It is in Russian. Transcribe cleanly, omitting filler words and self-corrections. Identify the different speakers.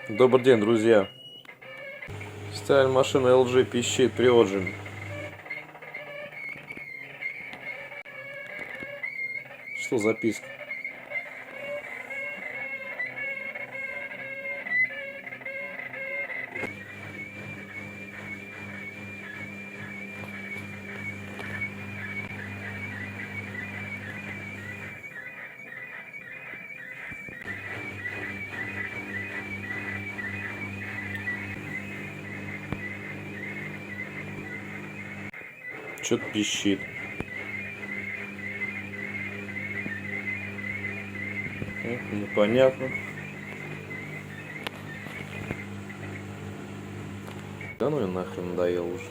Speaker 1: Добрый день, друзья. Стиль машины LG пищит при отжиме. Что записка? Что-то пищит. Непонятно. Да ну и нахрен надоело уже.